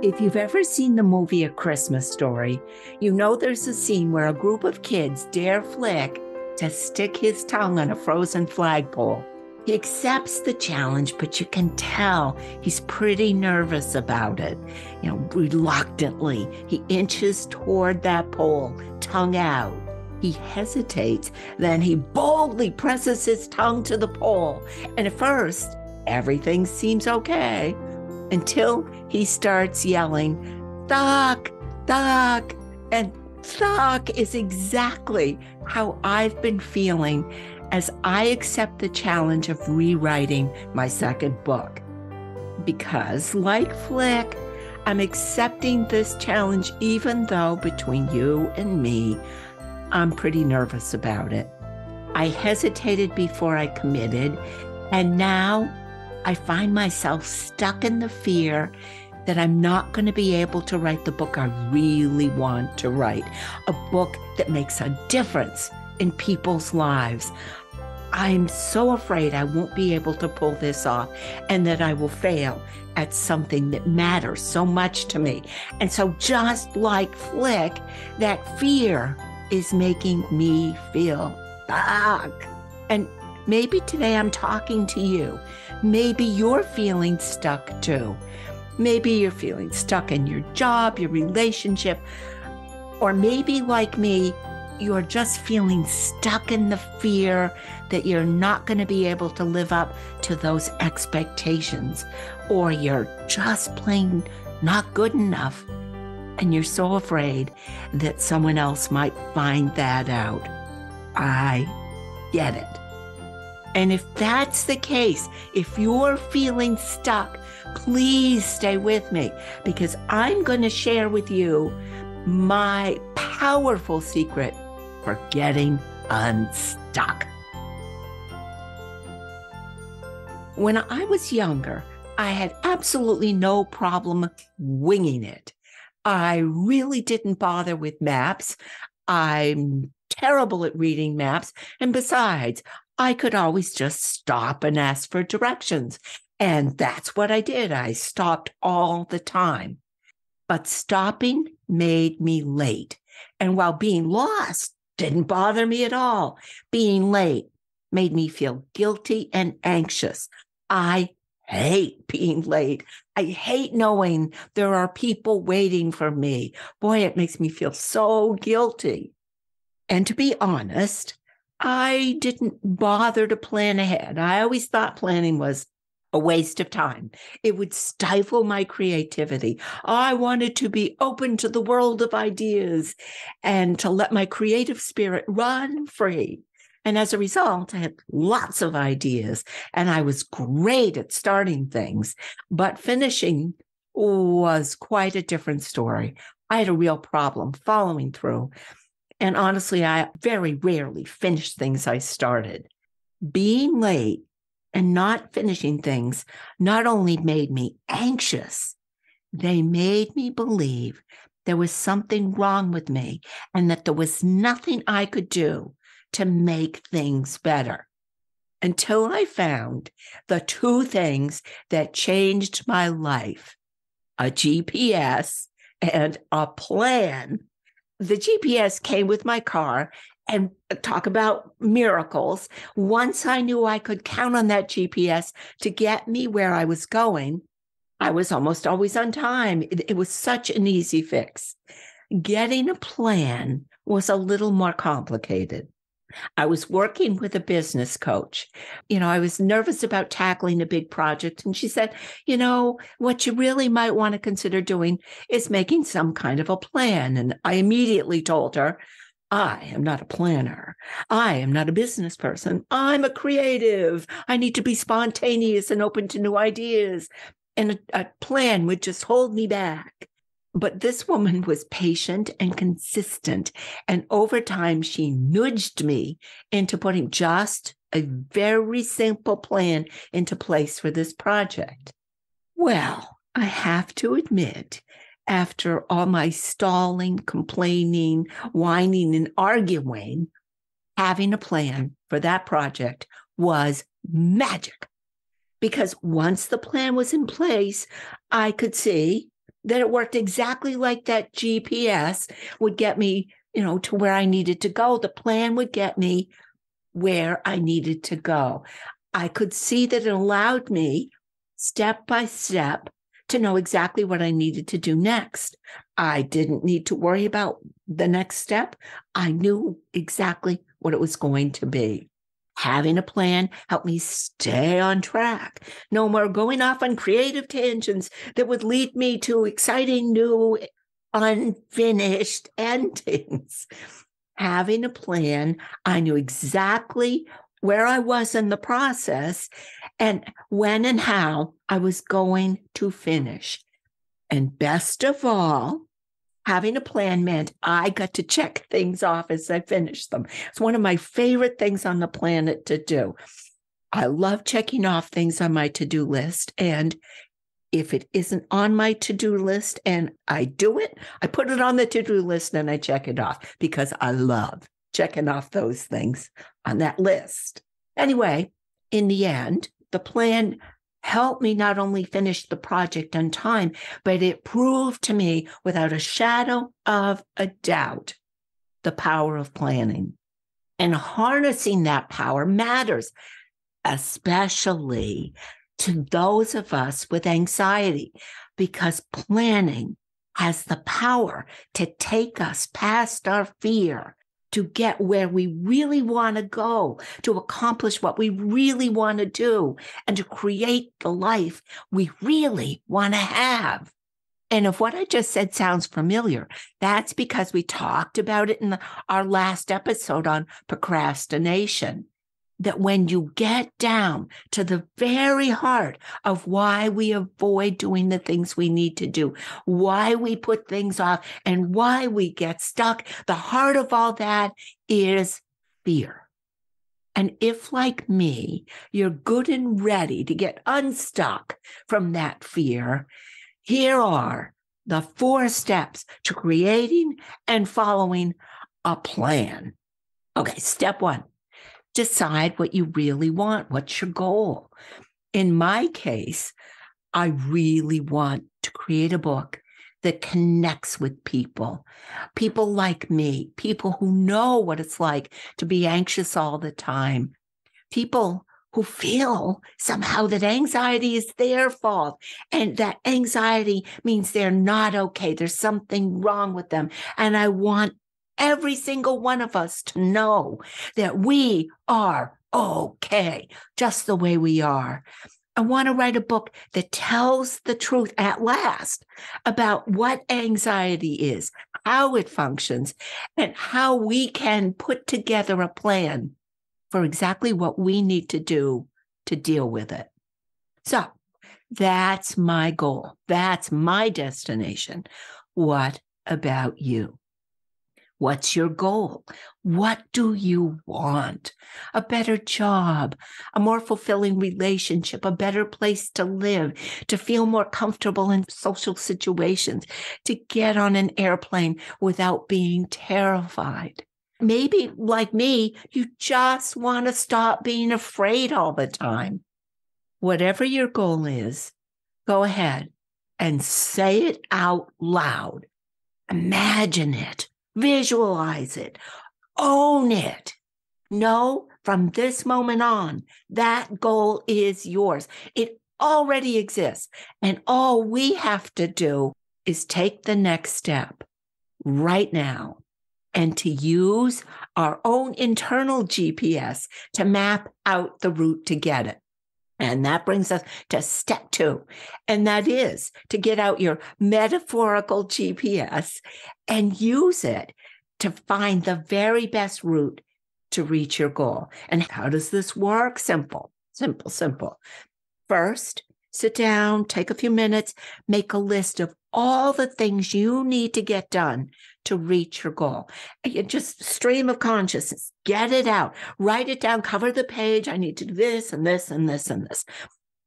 If you've ever seen the movie A Christmas Story, you know there's a scene where a group of kids dare Flick to stick his tongue on a frozen flagpole. He accepts the challenge, but you can tell he's pretty nervous about it. Reluctantly, he inches toward that pole, tongue out. He hesitates, then he boldly presses his tongue to the pole. And at first, everything seems okay until he starts yelling, "Stuck, stuck." And stuck is exactly how I've been feeling as I accept the challenge of rewriting my second book. Because, like Flick, I'm accepting this challenge even though between you and me, I'm pretty nervous about it. I hesitated before I committed, and now I find myself stuck in the fear that I'm not going to be able to write the book I really want to write, a book that makes a difference in people's lives. I'm so afraid I won't be able to pull this off and that I will fail at something that matters so much to me. And so just like Flick, that fear is making me feel stuck. And maybe today I'm talking to you. Maybe you're feeling stuck too. Maybe you're feeling stuck in your job, your relationship, or maybe like me, you're just feeling stuck in the fear that you're not going to be able to live up to those expectations, or you're just plain not good enough, and you're so afraid that someone else might find that out. I get it. And if that's the case, if you're feeling stuck, please stay with me, because I'm going to share with you my powerful secret for getting unstuck. When I was younger, I had absolutely no problem winging it. I really didn't bother with maps. I'm terrible at reading maps. And besides, I could always just stop and ask for directions. And that's what I did. I stopped all the time. But stopping made me late. And while being lost didn't bother me at all, being late made me feel guilty and anxious. I hate being late. I hate knowing there are people waiting for me. Boy, it makes me feel so guilty. And to be honest, I didn't bother to plan ahead. I always thought planning was a waste of time. It would stifle my creativity. I wanted to be open to the world of ideas and to let my creative spirit run free. And as a result, I had lots of ideas and I was great at starting things, but finishing was quite a different story. I had a real problem following through. And honestly, I very rarely finished things I started. Being late and not finishing things not only made me anxious, they made me believe there was something wrong with me and that there was nothing I could do to make things better. Until I found the two things that changed my life: a GPS and a plan. The GPS came with my car, and talk about miracles. Once I knew I could count on that GPS to get me where I was going, I was almost always on time. It was such an easy fix. Getting a plan was a little more complicated. I was working with a business coach. I was nervous about tackling a big project. And she said, what you really might want to consider doing is making some kind of a plan. And I immediately told her, I am not a planner. I am not a business person. I'm a creative. I need to be spontaneous and open to new ideas. And a plan would just hold me back. But this woman was patient and consistent. And over time, she nudged me into putting just a very simple plan into place for this project. Well, I have to admit, after all my stalling, complaining, whining, and arguing, having a plan for that project was magic. Because once the plan was in place, I could see that it worked exactly like that GPS would get me, to where I needed to go. The plan would get me where I needed to go. I could see that it allowed me step by step to know exactly what I needed to do next. I didn't need to worry about the next step. I knew exactly what it was going to be. Having a plan helped me stay on track. No more going off on creative tangents that would lead me to exciting new unfinished endings. Having a plan, I knew exactly where I was in the process and when and how I was going to finish. And best of all, having a plan meant I got to check things off as I finished them. It's one of my favorite things on the planet to do. I love checking off things on my to-do list. And if it isn't on my to-do list and I do it, I put it on the to-do list and I check it off because I love checking off those things on that list. Anyway, in the end, the plan helped me not only finish the project on time, but it proved to me without a shadow of a doubt the power of planning. And harnessing that power matters, especially to those of us with anxiety, because planning has the power to take us past our fear, to get where we really want to go, to accomplish what we really want to do, and to create the life we really want to have. And if what I just said sounds familiar, that's because we talked about it in our last episode on procrastination. That when you get down to the very heart of why we avoid doing the things we need to do, why we put things off, and why we get stuck, the heart of all that is fear. And if, like me, you're good and ready to get unstuck from that fear, here are the 4 steps to creating and following a plan. Okay, step 1. Decide what you really want. What's your goal? In my case, I really want to create a book that connects with people like me, people who know what it's like to be anxious all the time, people who feel somehow that anxiety is their fault and that anxiety means they're not okay. There's something wrong with them. And I want every single one of us to know that we are okay, just the way we are. I want to write a book that tells the truth at last about what anxiety is, how it functions, and how we can put together a plan for exactly what we need to do to deal with it. So that's my goal. That's my destination. What about you? What's your goal? What do you want? A better job, a more fulfilling relationship, a better place to live, to feel more comfortable in social situations, to get on an airplane without being terrified. Maybe, like me, you just want to stop being afraid all the time. Whatever your goal is, go ahead and say it out loud. Imagine it. Visualize it, own it. Know from this moment on, that goal is yours. It already exists. And all we have to do is take the next step right now and to use our own internal GPS to map out the route to get it. And that brings us to step 2. And that is to get out your metaphorical GPS and use it to find the very best route to reach your goal. And how does this work? Simple. First, sit down, take a few minutes, make a list of all the things you need to get done to reach your goal. And just stream of consciousness, get it out, write it down, cover the page. I need to do this and this and this and this.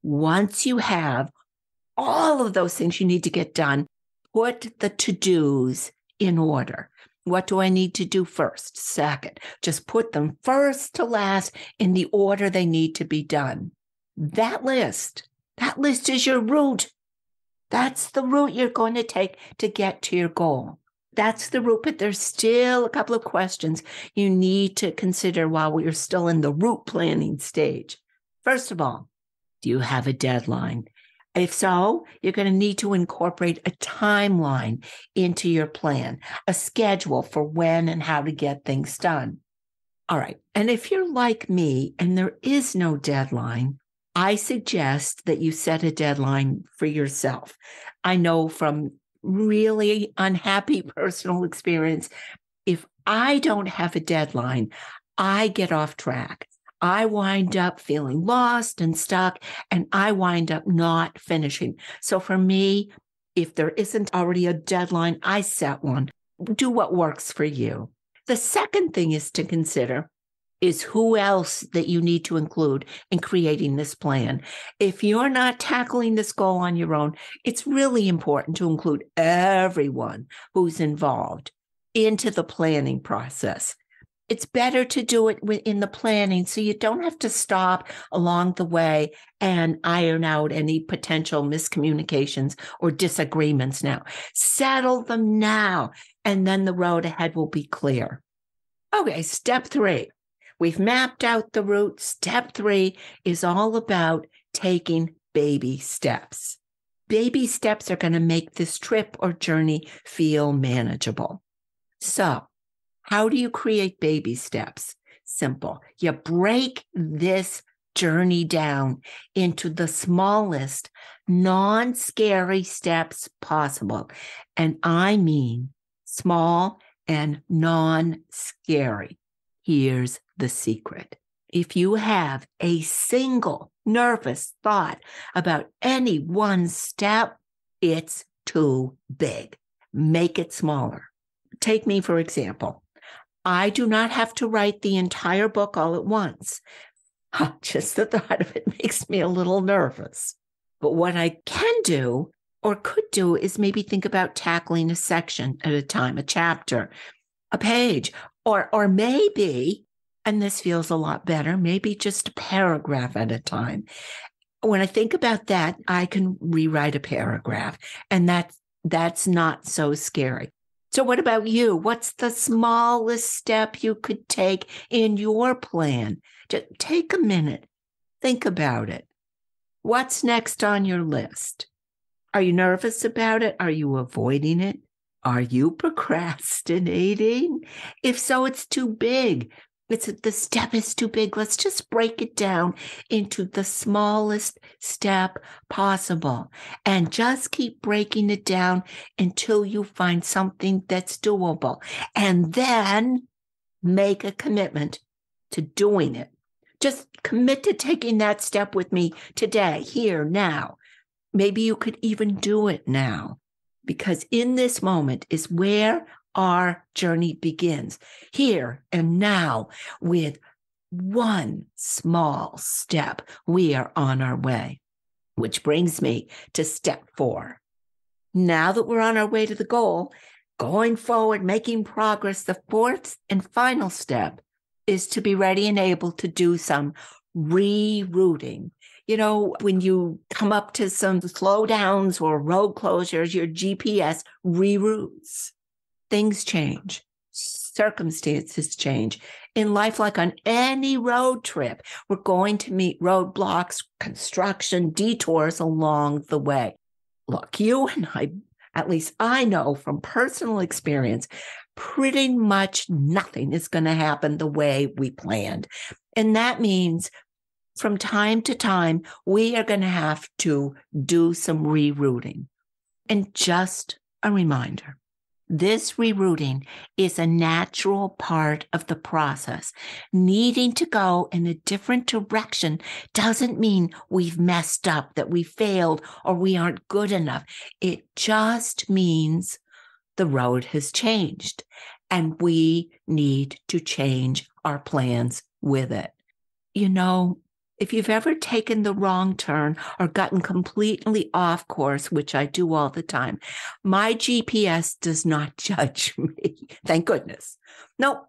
Once you have all of those things you need to get done, put the to-dos in order. What do I need to do first, second? Just put them first to last in the order they need to be done. That list is your route. That's the route you're going to take to get to your goal. That's the route, but there's still a couple of questions you need to consider while we're still in the route planning stage. First of all, do you have a deadline? If so, you're going to need to incorporate a timeline into your plan, a schedule for when and how to get things done. All right. And if you're like me and there is no deadline, I suggest that you set a deadline for yourself. I know from really unhappy personal experience, if I don't have a deadline, I get off track. I wind up feeling lost and stuck, and I wind up not finishing. So for me, if there isn't already a deadline, I set one. Do what works for you. The second thing is to consider is who else that you need to include in creating this plan. If you're not tackling this goal on your own, it's really important to include everyone who's involved into the planning process. It's better to do it in the planning so you don't have to stop along the way and iron out any potential miscommunications or disagreements now. Settle them now, and then the road ahead will be clear. Okay, step 3. We've mapped out the route. Step 3 is all about taking baby steps. Baby steps are going to make this trip or journey feel manageable. So, how do you create baby steps? Simple. You break this journey down into the smallest, non-scary steps possible. And I mean small and non-scary. Here's the secret. If you have a single nervous thought about any one step, it's too big. Make it smaller. Take me, for example. I do not have to write the entire book all at once. Just the thought of it makes me a little nervous. But what I can do or could do is maybe think about tackling a section at a time, a chapter, a page, or maybe, and this feels a lot better, maybe just a paragraph at a time. When I think about that, I can rewrite a paragraph, and that's not so scary. So what about you? What's the smallest step you could take in your plan? Just take a minute. Think about it. What's next on your list? Are you nervous about it? Are you avoiding it? Are you procrastinating? If so, it's too big. The step is too big. Let's just break it down into the smallest step possible and just keep breaking it down until you find something that's doable. And then make a commitment to doing it. Just commit to taking that step with me today, here, now. Maybe you could even do it now, because in this moment is where our journey begins, here and now. With one small step, we are on our way, which brings me to step 4. Now that we're on our way to the goal, going forward, making progress, the 4th and final step is to be ready and able to do some rerouting. You know, when you come up to some slowdowns or road closures, your GPS reroutes. Things change. Circumstances change. In life, like on any road trip, we're going to meet roadblocks, construction, detours along the way. Look, you and I, at least I know from personal experience, pretty much nothing is going to happen the way we planned. And that means from time to time, we are going to have to do some rerouting. And just a reminder, this rerouting is a natural part of the process. Needing to go in a different direction doesn't mean we've messed up, that we failed, or we aren't good enough. It just means the road has changed, and we need to change our plans with it. You know, if you've ever taken the wrong turn or gotten completely off course, which I do all the time, my GPS does not judge me. Thank goodness. No,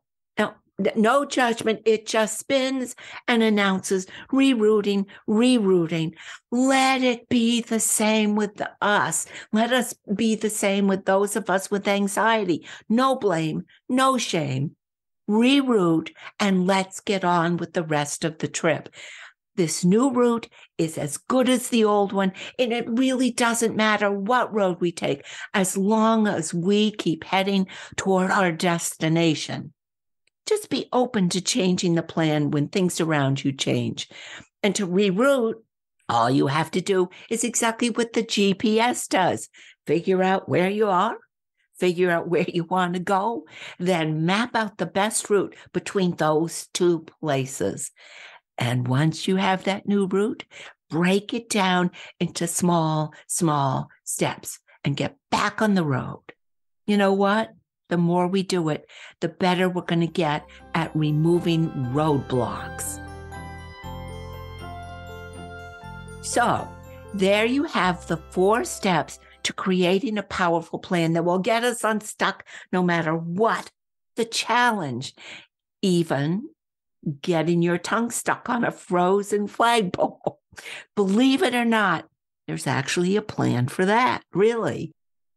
No judgment. It just spins and announces rerouting, rerouting. Let it be the same with us. Let us be the same with those of us with anxiety. No blame, no shame. Reroute, and let's get on with the rest of the trip. This new route is as good as the old one, and it really doesn't matter what road we take as long as we keep heading toward our destination. Just be open to changing the plan when things around you change. And to reroute, all you have to do is exactly what the GPS does. Figure out where you are, figure out where you want to go, then map out the best route between those two places. And once you have that new route, break it down into small, small steps and get back on the road. You know what? The more we do it, the better we're going to get at removing roadblocks. So there you have the 4 steps to creating a powerful plan that will get us unstuck no matter what the challenge, even getting your tongue stuck on a frozen flagpole. Believe it or not, there's actually a plan for that, really.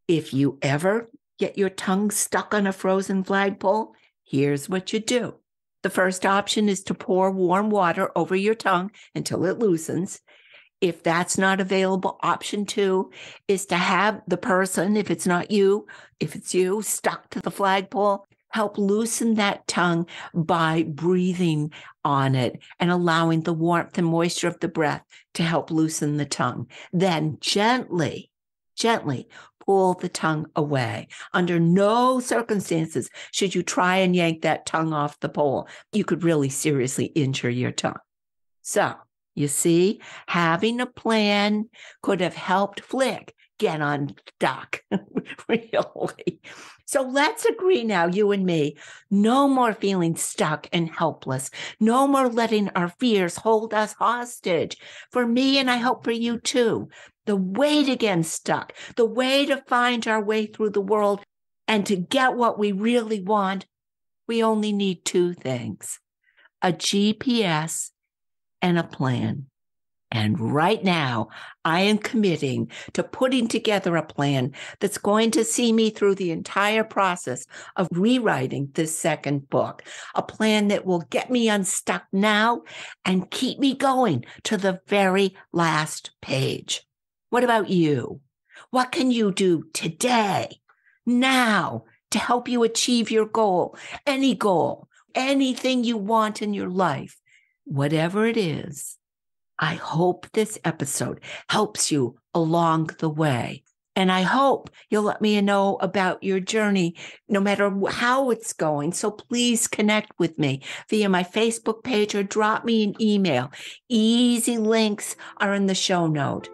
If you ever get your tongue stuck on a frozen flagpole, here's what you do. The first option is to pour warm water over your tongue until it loosens. If that's not available, option 2 is to have the person, if it's not you, if it's you, stuck to the flagpole, help loosen that tongue by breathing on it and allowing the warmth and moisture of the breath to help loosen the tongue. Then gently pull the tongue away. Under no circumstances should you try and yank that tongue off the pole. You could really seriously injure your tongue. So, you see, having a plan could have helped Flick get unstuck, really. So let's agree now, you and me, no more feeling stuck and helpless. No more letting our fears hold us hostage. For me, and I hope for you too, the way to get unstuck, the way to find our way through the world and to get what we really want, we only need 2 things, a GPS and a plan. And right now, I am committing to putting together a plan that's going to see me through the entire process of rewriting this second book, a plan that will get me unstuck now and keep me going to the very last page. What about you? What can you do today, now, to help you achieve your goal, anything you want in your life, whatever it is? I hope this episode helps you along the way. And I hope you'll let me know about your journey, no matter how it's going. So please connect with me via my Facebook page or drop me an email. Easy links are in the show note.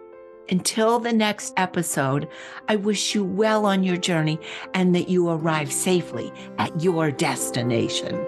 Until the next episode, I wish you well on your journey and that you arrive safely at your destination.